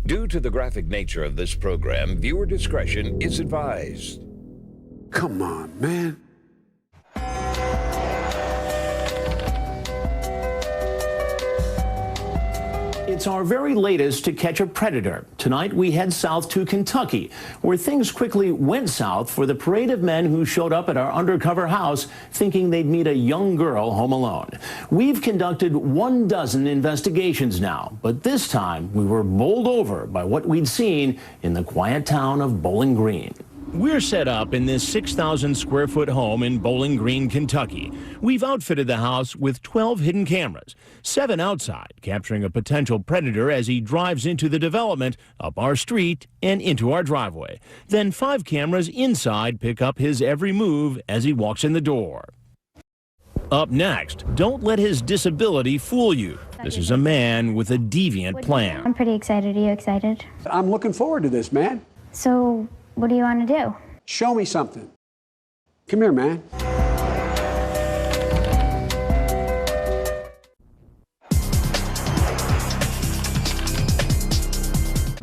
Due to the graphic nature of this program, viewer discretion is advised. Come on, man. It's our very latest To Catch a Predator. Tonight we head south to Kentucky, where things quickly went south for the parade of men who showed up at our undercover house thinking they'd meet a young girl home alone. We've conducted 12 investigations now, but this time we were bowled over by what we'd seen in the quiet town of Bowling Green. We're set up in this 6,000-square-foot home in Bowling Green, Kentucky. We've outfitted the house with 12 hidden cameras, 7 outside, capturing a potential predator as he drives into the development, up our street, and into our driveway. Then 5 cameras inside pick up his every move as he walks in the door. Up next, don't let his disability fool you. This is a man with a deviant plan. I'm pretty excited. Are you excited? I'm looking forward to this, man. So, what do you want to do? Show me something. Come here, man.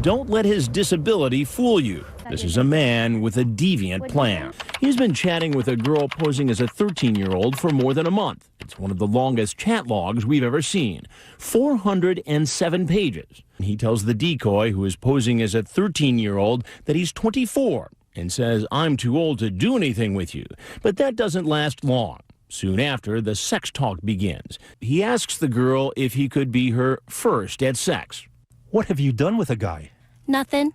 Don't let his disability fool you. This is a man with a deviant plan. He's been chatting with a girl posing as a 13-year-old for more than a month. It's one of the longest chat logs we've ever seen, 407 pages. He tells the decoy, who is posing as a 13-year-old, that he's 24 and says, "I'm too old to do anything with you." But that doesn't last long. Soon after, the sex talk begins. He asks the girl if he could be her first at sex. What have you done with a guy? Nothing.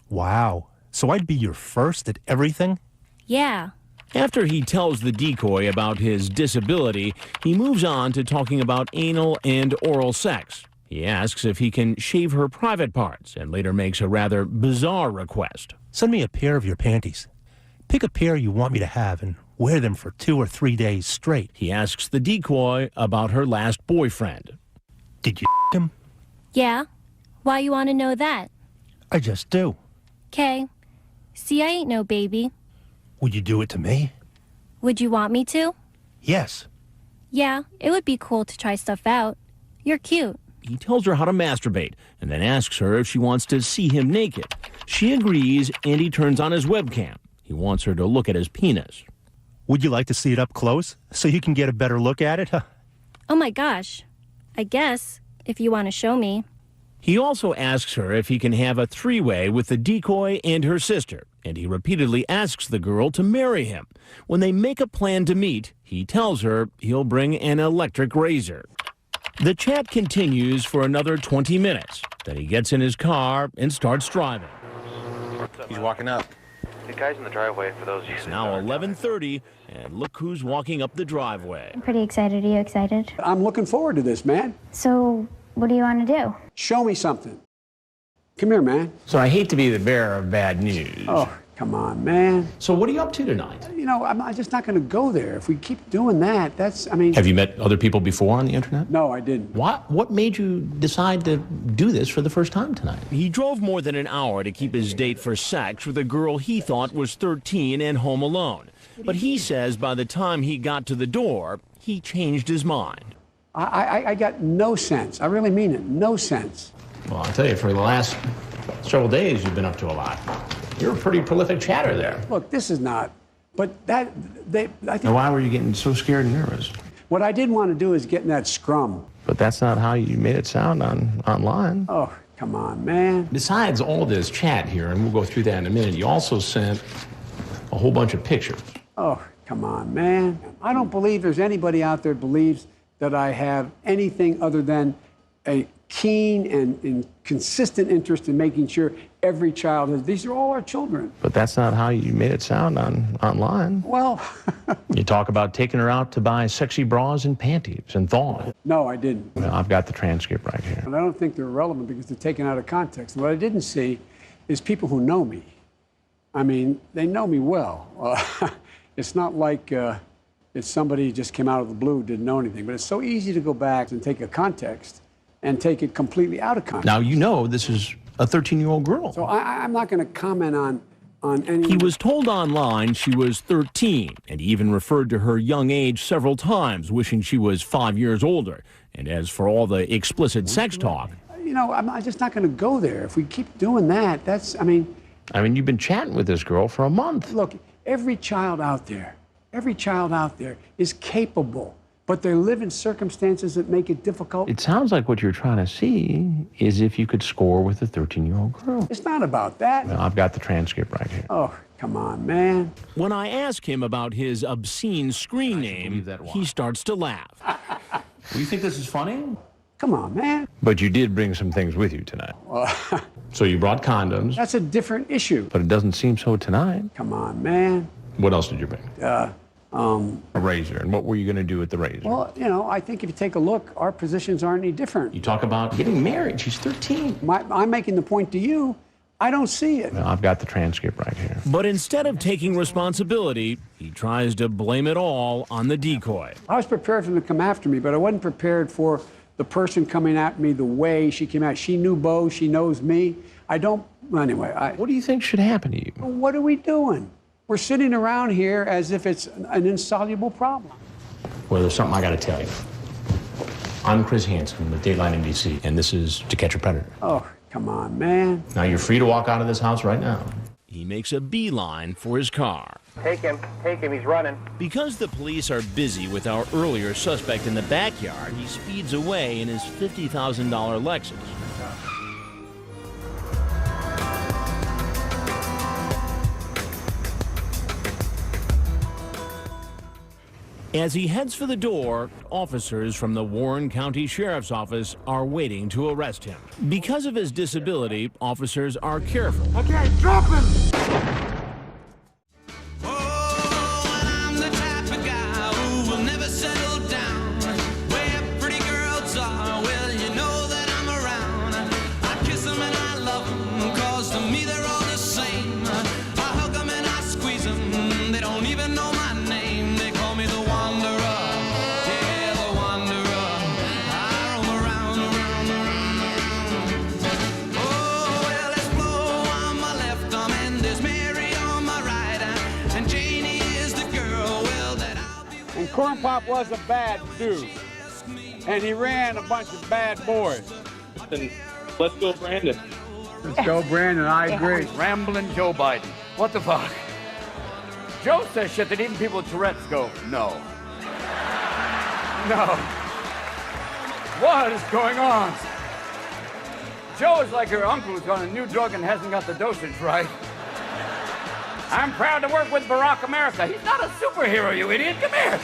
Wow. So I'd be your first at everything? Yeah. After he tells the decoy about his disability, he moves on to talking about anal and oral sex. He asks if he can shave her private parts and later makes a rather bizarre request. Send me a pair of your panties. Pick a pair you want me to have and wear them for 2 or 3 days straight. He asks the decoy about her last boyfriend. Did you him? Yeah. Why you want to know that? I just do. 'Kay. See, I ain't no baby. Would you do it to me? Would you want me to? Yes. Yeah, it would be cool to try stuff out. You're cute. He tells her how to masturbate and then asks her if she wants to see him naked. She agrees, and he turns on his webcam. He wants her to look at his penis. Would you like to see it up close so you can get a better look at it? Oh my gosh. I guess, if you want to show me. He also asks her if he can have a 3-way with the decoy and her sister, and he repeatedly asks the girl to marry him. When they make a plan to meet, he tells her he'll bring an electric razor. The chat continues for another 20 minutes. Then he gets in his car and starts driving. He's walking up. The guy's in the driveway for those. It's now 11:30, and look who's walking up the driveway. I'm pretty excited. Are you excited? I'm looking forward to this, man. So, what do you want to do? Show me something. Come here, man. So I hate to be the bearer of bad news. Oh, come on, man. So what are you up to tonight? You know, I'm just not going to go there. If we keep doing that, I mean... Have you met other people before on the internet? No, I didn't. What made you decide to do this for the first time tonight? He drove more than an hour to keep his date for sex with a girl he thought was 13 and home alone. But he says by the time he got to the door, he changed his mind. I got no sense. I really mean it. No sense. Well, I'll tell you, for the last several days, you've been up to a lot. You're a pretty prolific chatter there. Look, this is not... But I think... Now, why were you getting so scared and nervous? What I didn't want to do is get in that scrum. But that's not how you made it sound online. Oh, come on, man. Besides all this chat here, and we'll go through that in a minute, you also sent a whole bunch of pictures. Oh, come on, man. I don't believe there's anybody out there believes that I have anything other than a keen and consistent interest in making sure every child has... These are all our children. But that's not how you made it sound online. Well... You talk about taking her out to buy sexy bras and panties and thong. No, I didn't. Well, I've got the transcript right here. And I don't think they're relevant because they're taken out of context. What I didn't see is people who know me. I mean, they know me well. It's not like it's somebody who just came out of the blue, didn't know anything. But it's so easy to go back and take a context and take it completely out of context. Now, you know this is a 13-year-old girl. So I'm not going to comment on any... He was told online she was 13, and he even referred to her young age several times, wishing she was 5 years older. And as for all the explicit sex talk... I'm just not going to go there. If we keep doing that, I mean, you've been chatting with this girl for a month. look, every child out there is capable, but they live in circumstances that make it difficult. It sounds like what you're trying to see is if you could score with a 13-year-old girl. It's not about that. Well, I've got the transcript right here. Oh, come on, man. When I ask him about his obscene screen name, he starts to laugh. You think this is funny? Come on, man. But you did bring some things with you tonight. So you brought condoms, That's a different issue. but it doesn't seem so tonight. Come on, man. What else did you bring? A razor. And what were you going to do with the razor? Well, I think if you take a look, our positions aren't any different. You talk about getting married. She's 13. I'm making the point to you, I don't see it. Well, I've got the transcript right here. But instead of taking responsibility, he tries to blame it all on the decoy. I was prepared for them to come after me, but I wasn't prepared for the person coming at me the way she came out. She knew Bo, she knows me. Anyway. What do you think should happen to you? What are we doing? We're sitting around here as if it's an insoluble problem. Well, there's something I got to tell you. I'm Chris Hansen with Dateline NBC, and this is To Catch a Predator. Oh, come on, man. Now, you're free to walk out of this house right now. He makes a beeline for his car. Take him, he's running. Because the police are busy with our earlier suspect in the backyard, he speeds away in his $50,000 Lexus. As he heads for the door, officers from the Warren County Sheriff's Office are waiting to arrest him. Because of his disability, officers are careful. Okay, drop him! Corn Pop was a bad dude, and he ran a bunch of bad boys. Then let's go, Brandon. Let's go, Brandon. I agree. Rambling Joe Biden. What the fuck? Joe says shit that even people with Tourette's go, no. No. What is going on? Joe is like your uncle who's on a new drug and hasn't got the dosage right. I'm proud to work with Barack America. He's not a superhero, you idiot. Come here.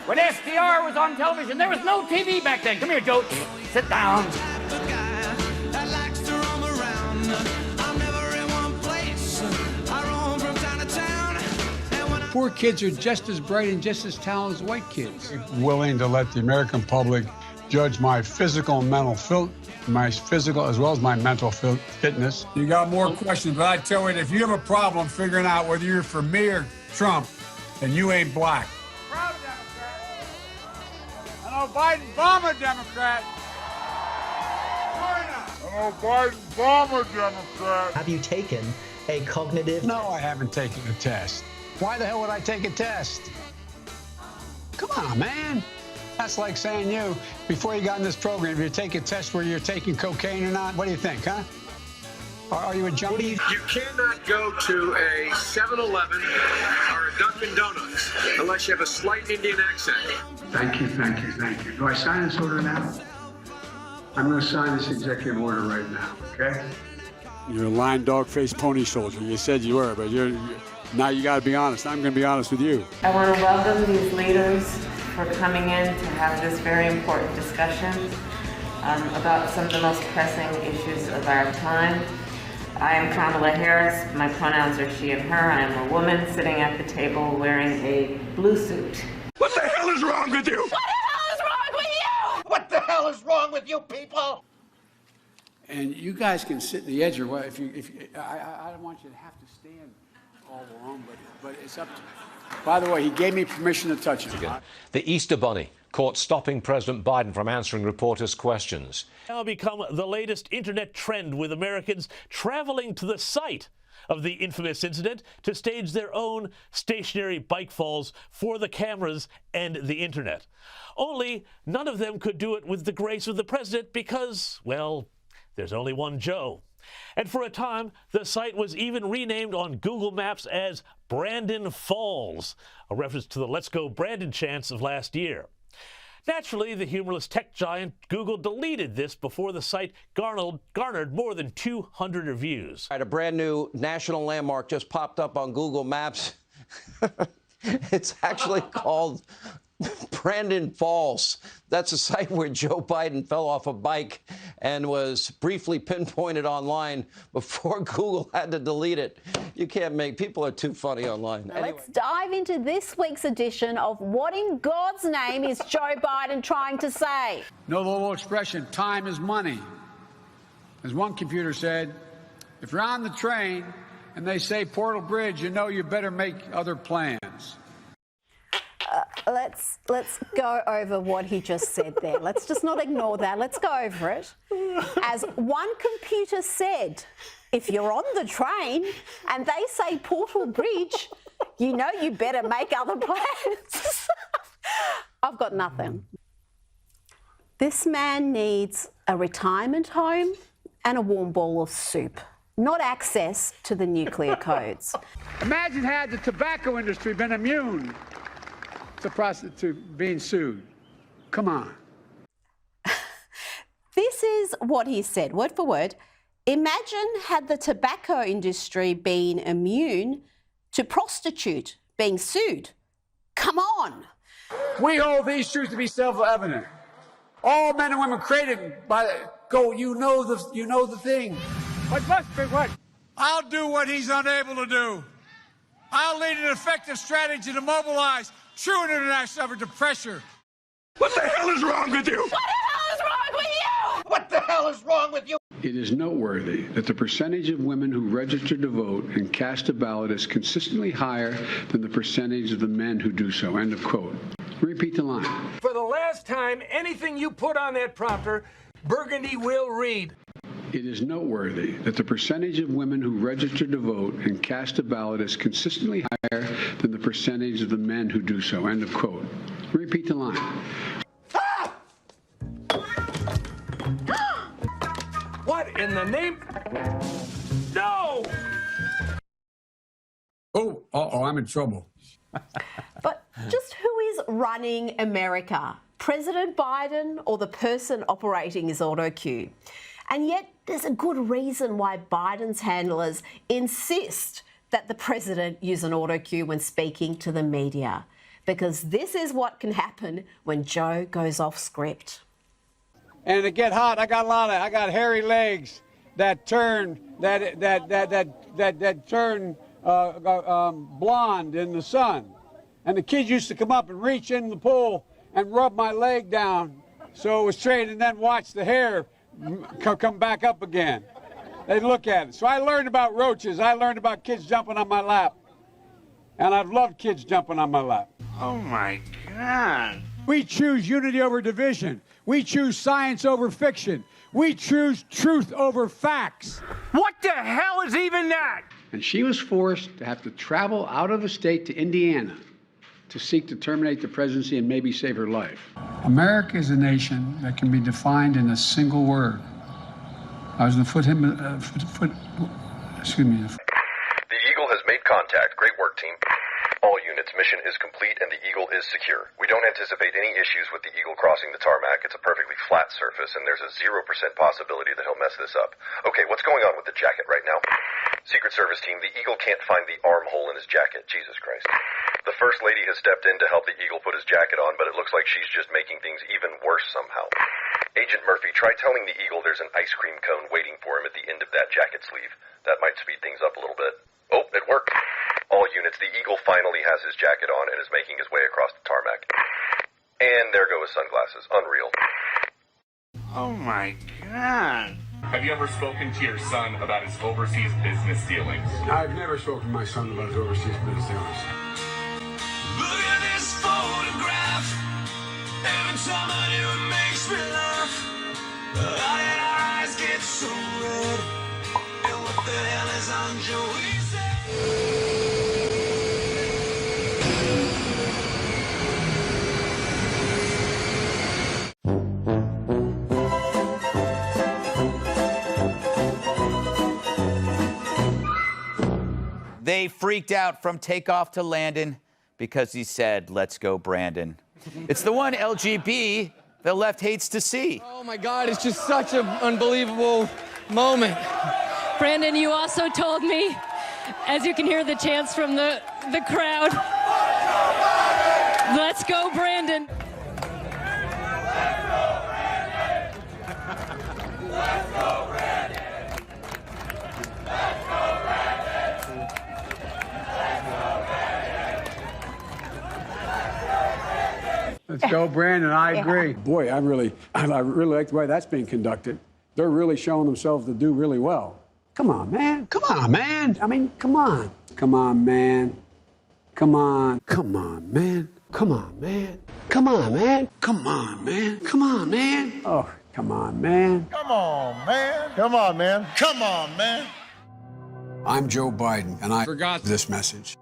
When SDR was on television, there was no TV back then. Come here, Joe. Sit down. Poor kids are just as bright and just as talented as white kids. Willing to let the American public judge my physical and mental my physical as well as my mental fitness. You got more questions, but I tell you, if you have a problem figuring out whether you're for me or Trump, then you ain't black. Proud Democrat. I know Biden, Obama Democrat. I know Biden, Obama Democrat. Have you taken a cognitive? No, I haven't taken a test. Why the hell would I take a test? Come on, man. That's like saying before you got in this program, if you take a test where you're taking cocaine or not, what do you think, huh? Are you a junkie? You cannot go to a 7-Eleven or a Dunkin' Donuts unless you have a slight Indian accent. Thank you, thank you, thank you. Do I sign this order now? I'm going to sign this executive order right now, okay? You're a lying dog-faced pony soldier. You said you were, but now you got to be honest. I'm going to be honest with you. I want to welcome these leaders for coming in to have this very important discussion about some of the most pressing issues of our time. I am Kamala Harris. My pronouns are she and her. I am a woman sitting at the table wearing a blue suit. What the hell is wrong with you? What the hell is wrong with you? What the hell is wrong with you people? And you guys can sit in the edge or what? I don't want you to have to stand all alone, but it's up to me. By the way, he gave me permission to touch it. The Easter Bunny caught stopping President Biden from answering reporters' questions. Now become the latest internet trend, with Americans traveling to the site of the infamous incident to stage their own stationary bike falls for the cameras and the internet. Only none of them could do it with the grace of the president because, well, there's only one Joe. And for a time, the site was even renamed on Google Maps as Brandon Falls, a reference to the Let's Go Brandon chants of last year. Naturally, the humorless tech giant Google deleted this before the site garnered more than 200 reviews. A brand new national landmark just popped up on Google Maps. It's actually called Brandon Falls. That's a site where Joe Biden fell off a bike and was briefly pinpointed online before Google had to delete it. You can't make, people are too funny online. Anyway. Let's dive into this week's edition of What in God's Name is Joe Biden trying to say? Know the little expression, time is money. As one computer said, if you're on the train and they say Portal Bridge, you know you better make other plans. Let's go over what he just said there. Let's just not ignore that. Let's go over it. As one computer said, if you're on the train and they say Portal Bridge, you know you better make other plans. I've got nothing. This man needs a retirement home and a warm bowl of soup, not access to the nuclear codes. Imagine had the tobacco industry been immune to being sued. Come on. This is what he said, word for word. Imagine had the tobacco industry been immune to prostitute being sued. Come on. We hold these truths to be self-evident. All men and women created by you know the thing. What must be what? I'll do what he's unable to do. I'll lead an effective strategy to mobilize true international effort to pressure. What the hell is wrong with you? What the hell is wrong with you? What the hell is wrong with you? It is noteworthy that the percentage of women who register to vote and cast a ballot is consistently higher than the percentage of the men who do so. End of quote. Repeat the line. For the last time, anything you put on that prompter, Burgundy will read. It is noteworthy that the percentage of women who register to vote and cast a ballot is consistently higher than the percentage of the men who do so. End of quote. Repeat the line. Ah! What in the name? No! Oh, I'm in trouble. But just who is running America? President Biden or the person operating his auto cue? And yet there's a good reason why Biden's handlers insist that the president use an auto cue when speaking to the media. Because this is what can happen when Joe goes off script. And to get hot, I got hairy legs that turn blonde in the sun. And the kids used to come up and reach in the pool and rub my leg down so it was straight, and then watch the hair come back up again. They'd look at it. So I learned about roaches. I learned about kids jumping on my lap. And I've loved kids jumping on my lap. Oh, my God. We choose unity over division. We choose science over fiction. We choose truth over facts. What the hell is even that? And she was forced to have to travel out of the state to Indiana to seek to terminate the presidency and maybe save her life. America is a nation that can be defined in a single word. I was in the The Eagle has made contact. Great work, team. All units, mission is complete and the Eagle is secure. We don't anticipate any issues with the Eagle crossing the tarmac. It's a perfectly flat surface and there's a 0% possibility that he'll mess this up. Okay, what's going on with the jacket right now? Secret Service team, the Eagle can't find the armhole in his jacket. Jesus Christ. The First Lady has stepped in to help the Eagle put his jacket on, but it looks like she's just making things even worse somehow. Agent Murphy, try telling the Eagle there's an ice cream cone waiting for him at the end of that jacket sleeve. That might speed things up a little bit. Oh, it worked. All units, the Eagle finally has his jacket on and is making his way across the tarmac. And there go his sunglasses. Unreal. Oh, my God. Have you ever spoken to your son about his overseas business dealings? I've never spoken to my son about his overseas business dealings. Look at this photograph. Every time I do it makes me laugh. How did our eyes get so red? And what the hell is on Joey's head? They freaked out from takeoff to landing because he said, "Let's go, Brandon." It's the one LGB the left hates to see. Oh my God, it's just such an unbelievable moment. Brandon, you also told me, as you can hear the chants from the crowd, "Let's go, Brandon." Let's go, Brandon. Let's go, Brandon. Let's go, Brandon. I agree. Boy, I really like the way that's being conducted. They're really showing themselves to do really well. Come on, man. Come on, man. I mean, come on. Come on, man. Come on. Come on, man. Come on, man. Come on, man. Come on, man. Come on, man. Oh, come on, man. Come on, man. Come on, man. Come on, man. I'm Joe Biden, and I forgot this message.